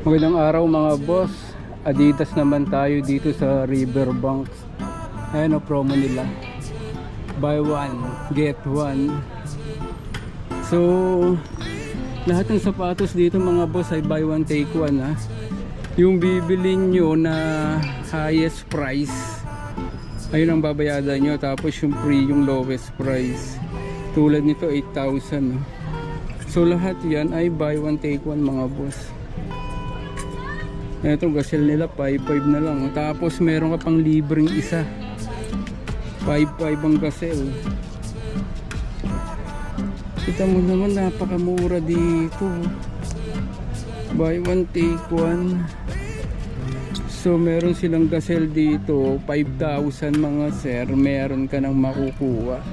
Magandang araw mga boss. Adidas naman tayo dito sa Riverbanks. Ayan o promo nila. Buy one, get one. So, lahat ng sapatos dito mga boss ay buy one take one ha. Yung bibilin nyo na highest price, ayun ang babayadan nyo. Tapos yung free, yung lowest price. Tulad nito 8,000 no? So lahat yan ay buy one take one mga boss. Ito gasel nila 5,500 na lang. Tapos meron ka pang libreng isa. 5,500 ang gasel. Kita mo naman napakamura dito. Buy one take one. So meron silang gasel dito 5,000 mga sir. Meron ka nang makukuha.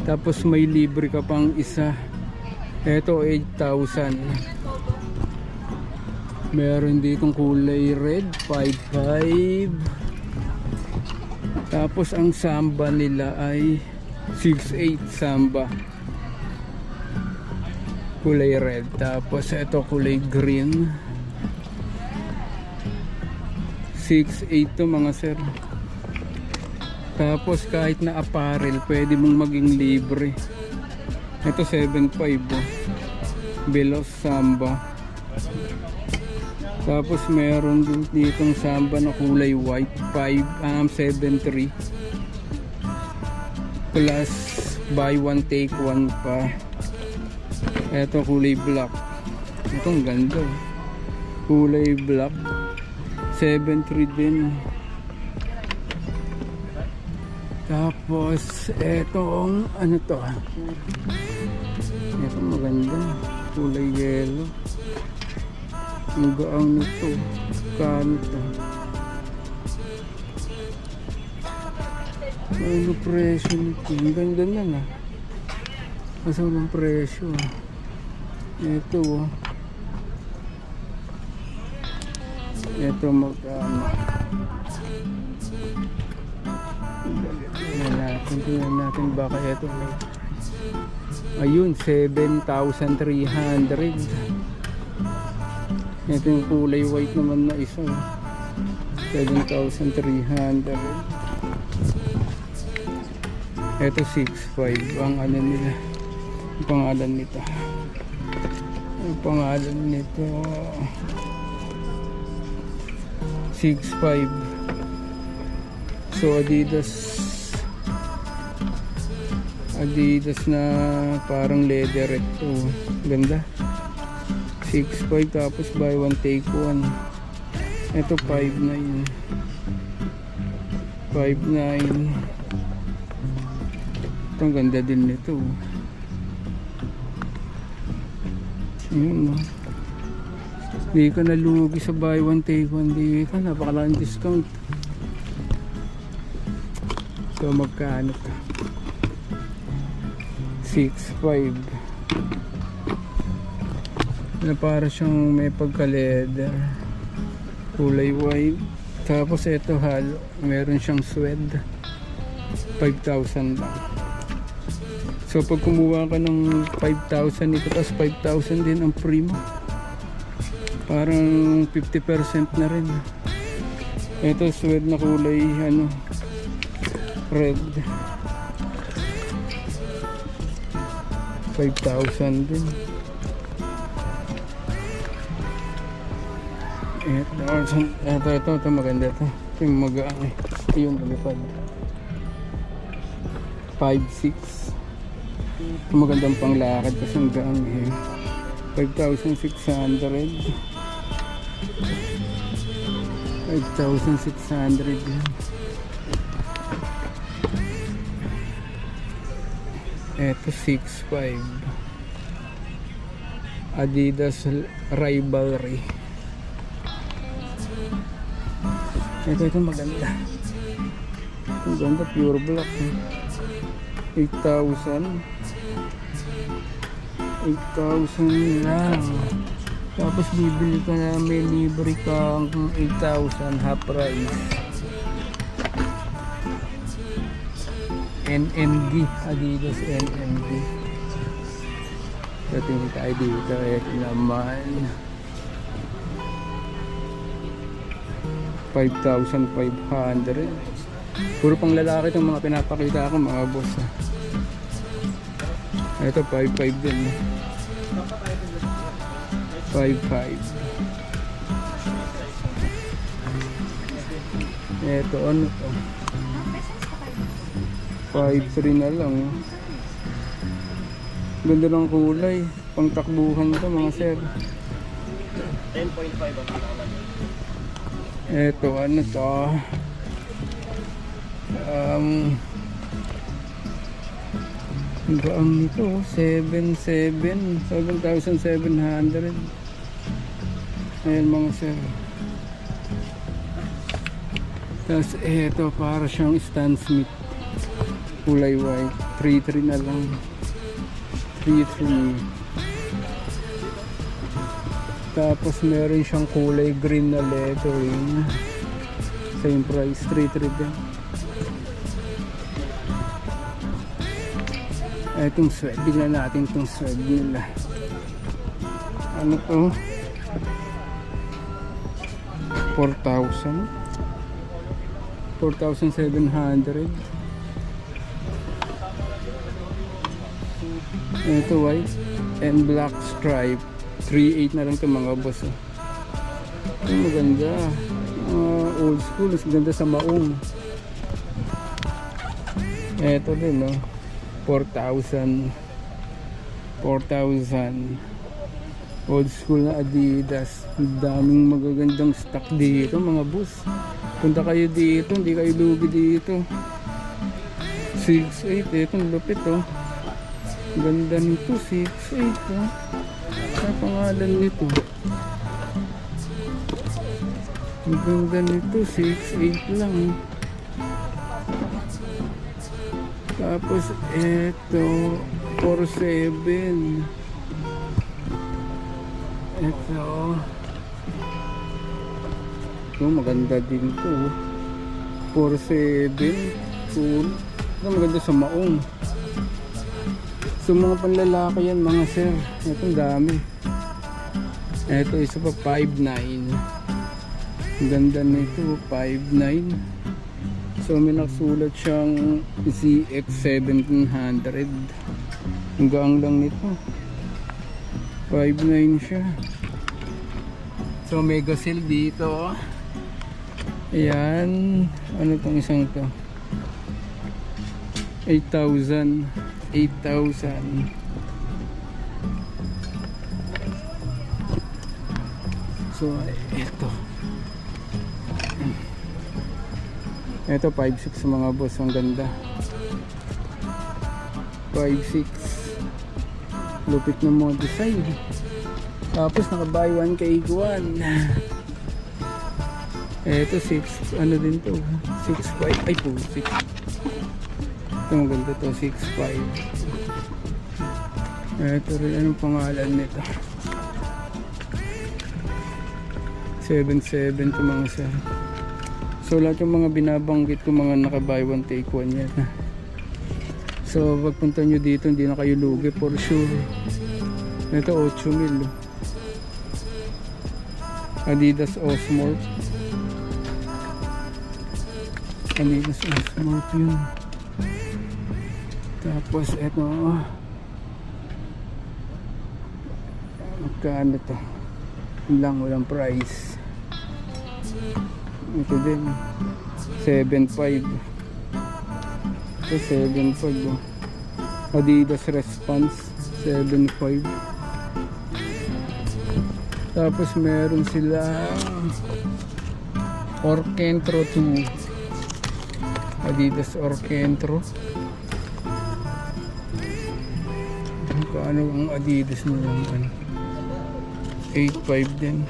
Tapos may libre ka pang isa. Ito 8,000. Meron ditong kulay red 5,500. Tapos ang samba nila ay 6,800 samba, kulay red. Tapos ito kulay green 6,800 to mga sir. Tapos kahit na apparel pwede mong maging libre. Ito 7,500 below samba. Tapos meron din ditong samba na kulay white 7,300 plus buy one take one pa. Eto kulay black. Itong ganda, kulay black 7,300 din. Tapos etong ano to, ito maganda, kulay yellow. Ang gaang nito. Kano to? Ano presyo nito? Ang ganda na na. Kasi walang presyo. Ito oh. Ito magkano. Tingnan natin baka ito may. Ayun 7,300. Ito yung kulay white naman na isa 7,300. Ito 6,500 ang ano nila, ang pangalan nito. Ang pangalan nito 6,500. So Adidas na parang leather ito. Ganda. 6,500 tapos buy one take one. Ito 5,900. 5,900. Ito ang ganda din nito. Yun no. Hindi ka nalugi sa buy one take one. Hindi ka, napakalaking discount. So magkano ka? 6,500 na para siyang may pagka-leather, kulay white. Tapos ito halo, meron siyang suede 5,000 lang. So pag kumuha ka ng 5,000 ito, tapos 5,000 din ang free mo, parang 50% na rin. Ito suede na kulay ano, red 5,000 din. Ito maganda to. Ito yung magaan eh. Ito yung lumipad 5,600. Ito magandang panglakad kasi ang gaan eh. 5,600. 5,600 yan. Ito 6,500 Adidas Rivalry. Ito maganda. Ang ganda, pure black eh. 8,000 lang. Tapos bibili ka na, may libre kang 8,000 half price. NMD, Adidas NMD. So tingin tayo dito. Ito naman 5,500. Puro pang lalaki itong mga pinapakita ko mga boss. Ito 5,500 din. 5,500. Ito ano to? 5,300 na lang. Ganda ng kulay. Pangtakbuhan to mga sir. 10.5 ang pinakaman. Ito ano to? Ang nito 7,700. Ayan mga sir. Tapos ito para siyang Stan Smith. Kulay white. 3,300 na lang. 3,300. Tapos meron siyang kulay green na lettering. Same price. 3,300 din. Itong swed, bigla natin itong swed nila. Ano to? 4,000. 4,700. Ito white and black stripe. 3,800 na lang ito mga boss. Ito maganda. Old school. Mas ganda sa maong. Ito din no. 4,000. 4,000. Old school na Adidas. Daming magagandang stock dito mga boss. Punta kayo dito, hindi kayo lugi dito. 6,800. Itong lupit oh. Ganda nito. 6,800 oh. Ano pangalan nito? Ang ganda nito. 6,800 lang. Tapos eto 4,700. Ito maganda din to. 4,700. Cool. Ito maganda sa maong. So mga panlalaki yan mga sir. Ito dami. Ito isa pa 5,900. Ganda nito 5,900. So may nakasulat siyang ZX1700. Ang gaang lang nito. 5,900 siya. So mega sale dito. Ayan. Ano tong isang to? 8,000. 8,000. So ito. Ito 5,600 mga boss, ang ganda. 5,600. Lupit ng mga design. Tapos naka buy 1 take 1. Ito 6, ano din to? 6,500. Ay po, 6. Ito maganda to, 6,500. Ito rin, anong pangalan nito? 7,700 to mga sir. So lahat yung mga binabanggit ko mga naka buy 1 take 1 yan. So pagpunta nyo dito hindi na kayo lugi for sure. Ito 8,000. Adidas Osmorph. Adidas Osmorph yun. Tapos ito magkano to lang, walang price. Ito din 7,500. Ito 7,500 oh. Adidas Response 7,500. Tapos meron sila Orkentro 2. Adidas Orkentro. Paano ang Adidas nila? 8,500 din.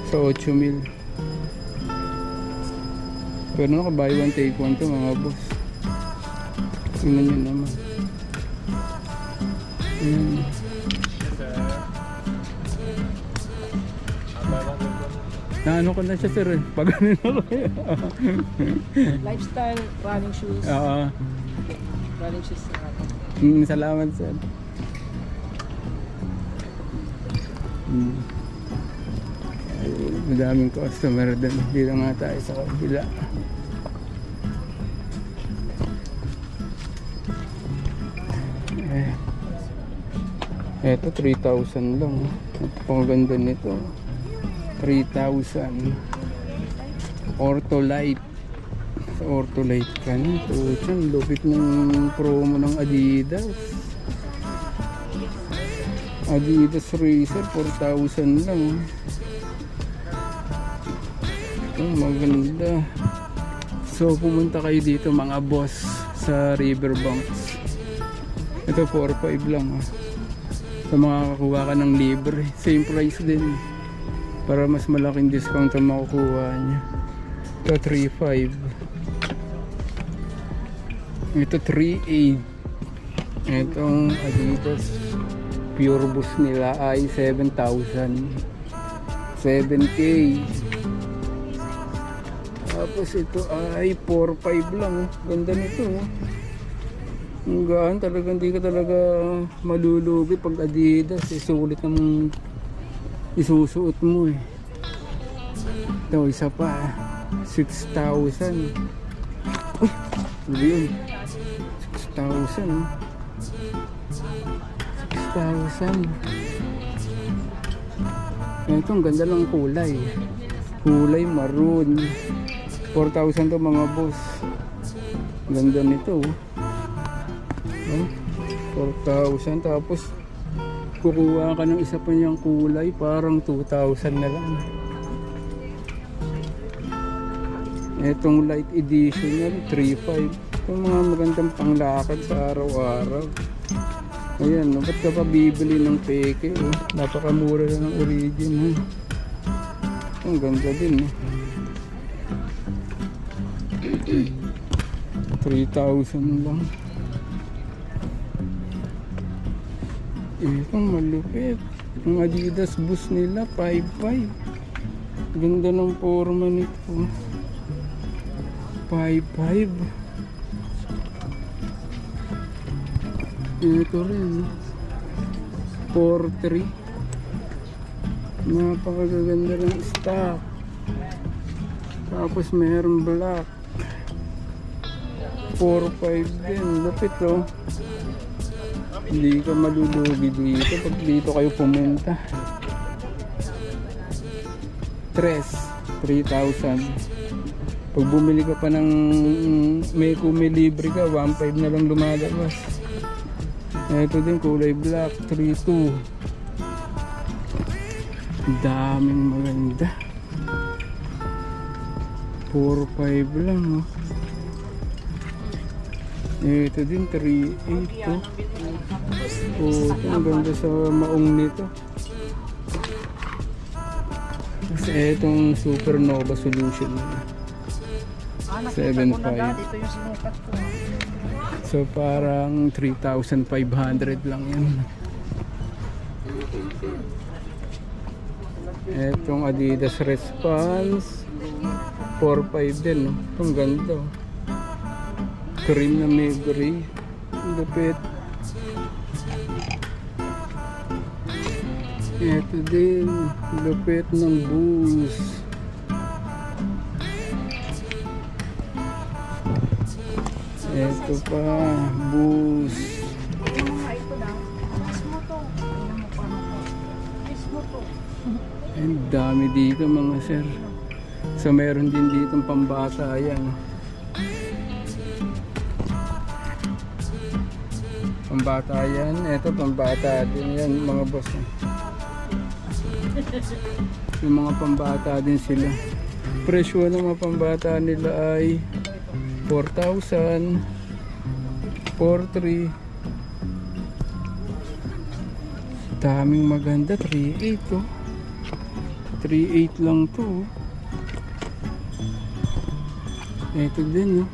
So 8,000. Pero naka buy 1 take 1 to mga boss. Tingnan nyo naman. Naano ko na siya sir eh. Pag ano na ko Lifestyle running shoes. Oo. Running shoes. Salamat sir. Madaming customer din. Dito nga tayo sa kabila. Eto 3,000 lang. Ang ganda nito. 3,000. Ortholite. Sa Ortholite ka na. Tuchan, lupit ng promo ng Adidas. Adidas Racer 4,000 lang. Ito maganda. So pumunta kayo dito mga boss sa Riverbanks. Ito 4,500 lang. Sa mga kakuha ka ng libre, same price din. Para mas malaking discount ang makukuha nyo. Ito 3,500. Ito 3,800. Itong Adidas Pure Boost nila ay 7,000. 7K. Tapos ito ay 4,500 lang. Ganda nito. Ang gaan, talagang hindi ka talaga malulugi pag Adidas. Sulit ng isusuot mo eh. Ito isa pa 6,000. Uy, ano yun? 6,000 6,000. Ito ang ganda ng kulay. Kulay maroon. 4,000 to mga boss. Ganda nito. 4,000. Tapos kukuha ka ng isa pa niyang kulay, parang 2,000 na lang. Etong light edition yan 3,500. Itong mga magandang panglakad sa araw-araw. Ayan, ba't ka pa bibili ng peke? Napakamura na ng origin. Ang ganda din. 3,000 lang. Itong malupit. Ang Adidas Boost nila 5,500. Ganda ng forma nito. 5,500. Ito rin 4,300. Napakaganda ng stock. Tapos meron black 4,500 din. Lupit oh. Hindi ka malulugi dito pag dito kayo pumunta. 3,000. Pag bumili ka pa ng may kumilibre ka 1,500 na lang lumalabas. Ito din kulay black 3,200. Daming maganda. 4,500 lang oh. Ito din 3,800 oh. Oh, ito ang ganda sa maong nito. Kasi itong Supernova Solution 7,500. So parang 3,500 lang yan. Itong Adidas Response 4,500 din no? Itong ganda oh. Cream na may gray. Lupit. Ito din, lupit ng Boost. Ito pa, Boost. Ang dami dito mga sir. So meron din dito pambata yan. Pambata yan. Ito pambata din yan mga boss. Yung mga pambata din sila. Presyo ng mga pambata nila ay 4,000, 4,300. Daming maganda. 3,800 to. 3,800 lang to. Ito din no.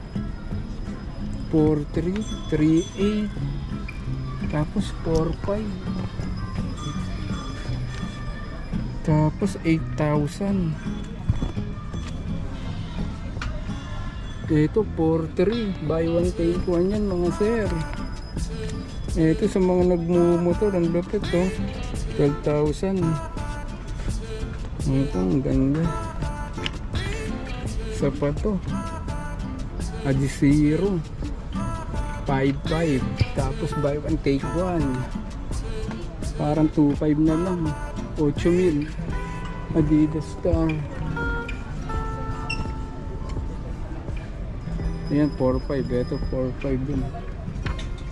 4,300, 3,800. Tapos 4,500. Tapos 8,000. Ito 4,300. Buy one take one yan mga sir. Ito sa mga nagmumotor ang lupit to. 12,000. Ito, ang ganda. Sapato. Adizero. 5.5. Tapos buy one take one. Parang 2.5 na lang. 8,000. Adidas Star. Ayan, 4.5. Ito, 4.5 din.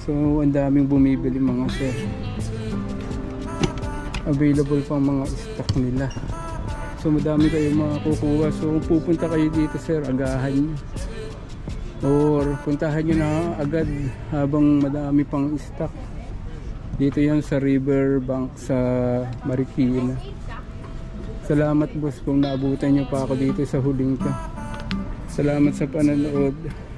So, ang daming bumibili mga sir. Available pang mga stock nila. So, madami kayong makukuha. So, kung pupunta kayo dito sir, agahan nyo. Or puntahan nyo na agad habang madami pang stock. Dito yan sa Riverbank sa Marikina. Salamat boss kung naabutan nyo pa ako dito sa huling to. Salamat sa panonood.